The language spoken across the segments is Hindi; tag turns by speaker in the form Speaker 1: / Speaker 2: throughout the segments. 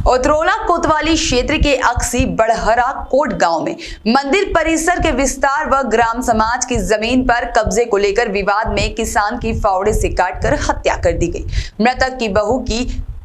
Speaker 1: उतरोला कोतवाली क्षेत्र के अक्सी बड़हरा कोट गांव में मंदिर परिसर के विस्तार व ग्राम समाज की जमीन पर कब्जे को लेकर विवाद में किसान की फावड़े से काटकर हत्या कर दी गई। मृतक की बहू की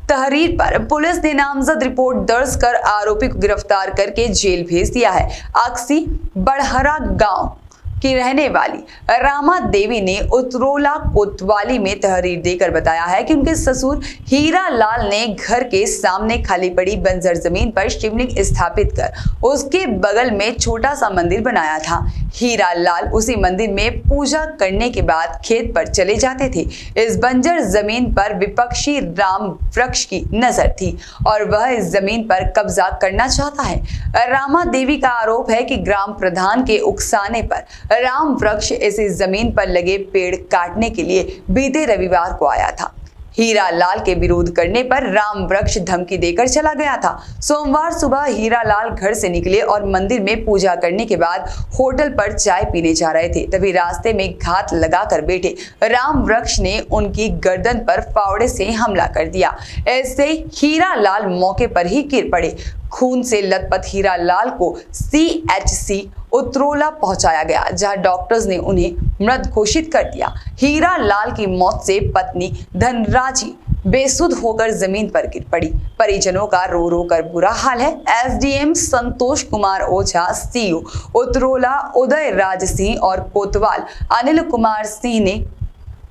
Speaker 1: तहरीर पर पुलिस ने नामजद रिपोर्ट दर्ज कर आरोपी को गिरफ्तार करके जेल भेज दिया है। अक्सी बड़हरा गांव की रहने वाली रामा देवी ने उतरोला कोतवाली में तहरीर देकर बताया है कि उनके ससुर हीरा लाल ने घर के सामने खाली पड़ी बंजर जमीन पर शिवलिंग स्थापित कर उसके बगल में छोटा सा मंदिर बनाया था। हीरा लाल उसी मंदिर में पूजा करने के बाद खेत पर चले जाते थे। इस बंजर जमीन पर विपक्षी राम वृक्ष की नजर थी और वह इस जमीन पर कब्जा करना चाहता है। रामा देवी का आरोप है कि ग्राम प्रधान के उकसाने पर राम वृक्ष इसी जमीन पर लगे पेड़ काटने के लिए बीते रविवार को आया था। हीरा लाल के विरोध करने पर राम वृक्ष धमकी देकर चला गया था। सोमवार सुबह हीरा लाल घर से निकले और मंदिर में पूजा करने के बाद होटल पर चाय पीने जा रहे थे। तभी रास्ते में घात लगाकर बैठे राम वृक्ष ने उनकी गर्दन पर फावड़े से हमला कर दिया। ऐसे हीरा लाल मौके पर ही गिर पड़े। खून से लथपथ हीरा लाल को CHC उतरोला पहुंचाया गया, जहां डॉक्टर्स ने उन्हें मृत घोषित कर दिया। हीरा लाल की मौत से पत्नी धनराजी बेसुध होकर जमीन पर गिर पड़ी। परिजनों का रो रो कर बुरा हाल है। SDM संतोष कुमार ओझा, CO उतरोला उदय राज सिंह और कोतवाल अनिल कुमार सिंह ने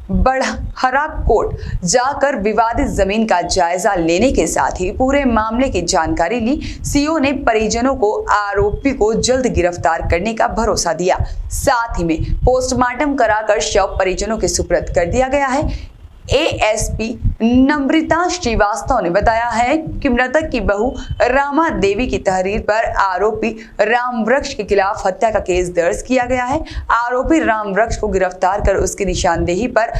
Speaker 1: बड़हरा कोट जाकर विवादित जमीन का जायजा लेने के साथ ही पूरे मामले की जानकारी ली। CO ने परिजनों को आरोपी को जल्द गिरफ्तार करने का भरोसा दिया। साथ ही में पोस्टमार्टम कराकर शव परिजनों के सुपुर्द कर दिया गया है। ASP नम्रता श्रीवास्तव ने बताया है कि मृतक की बहू रामा देवी की तहरीर पर आरोपी राम वृक्ष के खिलाफ हत्या का केस दर्ज किया गया है। आरोपी राम वृक्ष को गिरफ्तार कर उसकी निशानदेही पर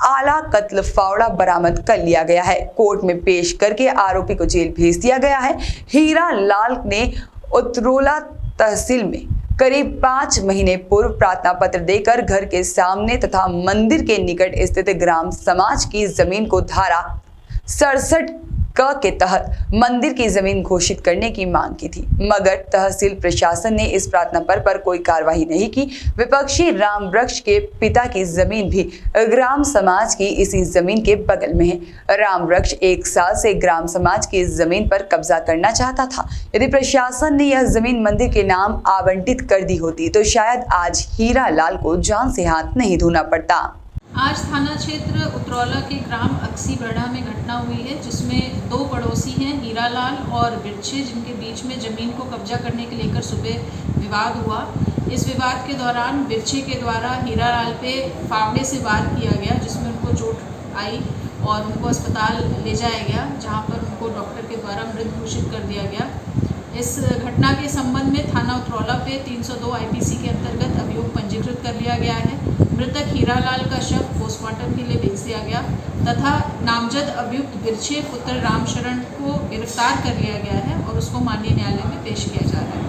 Speaker 1: आला कत्ल फावड़ा बरामद कर लिया गया है। कोर्ट में पेश करके आरोपी को जेल भेज दिया गया है। हीरा लाल ने उतरोला तहसील में करीब 5 महीने पूर्व प्रार्थना पत्र देकर घर के सामने तथा मंदिर के निकट स्थित ग्राम समाज की जमीन को धारा 67 क के तहत मंदिर की जमीन घोषित करने की मांग की थी, मगर तहसील प्रशासन ने इस प्रार्थना पत्र पर कोई कार्रवाई नहीं की। विपक्षी राम वृक्ष के पिता की जमीन भी ग्राम समाज की इसी जमीन के बगल में है। राम वृक्ष 1 साल से ग्राम समाज की इस जमीन पर कब्जा करना चाहता था। यदि प्रशासन ने यह जमीन मंदिर के नाम आवंटित कर दी होती तो शायद आज हीरा लाल को जान से हाथ नहीं धोना पड़ता।
Speaker 2: आज थाना क्षेत्र उतरौला के ग्राम अक्सी बड़ा में घटना हुई है, जिसमें 2 पड़ोसी हैं हीरा लाल और बिरछे, जिनके बीच में ज़मीन को कब्जा करने के लेकर सुबह विवाद हुआ। इस विवाद के दौरान बिरछे के द्वारा हीरा लाल पे फावड़े से वार किया गया, जिसमें उनको चोट आई और उनको अस्पताल ले जाया गया, जहाँ पर उनको डॉक्टर के द्वारा मृत घोषित कर दिया गया। इस घटना के संबंध में थाना उतरौला पे 302 IPC के अंतर्गत अभियोग पंजीकृत कर लिया गया है। मृतक हीरा लाल का शव पोस्टमार्टम के लिए भेज दिया गया तथा नामजद अभियुक्त बिरछे पुत्र रामशरण को गिरफ्तार कर लिया गया है और उसको माननीय न्यायालय में पेश किया जा रहा है।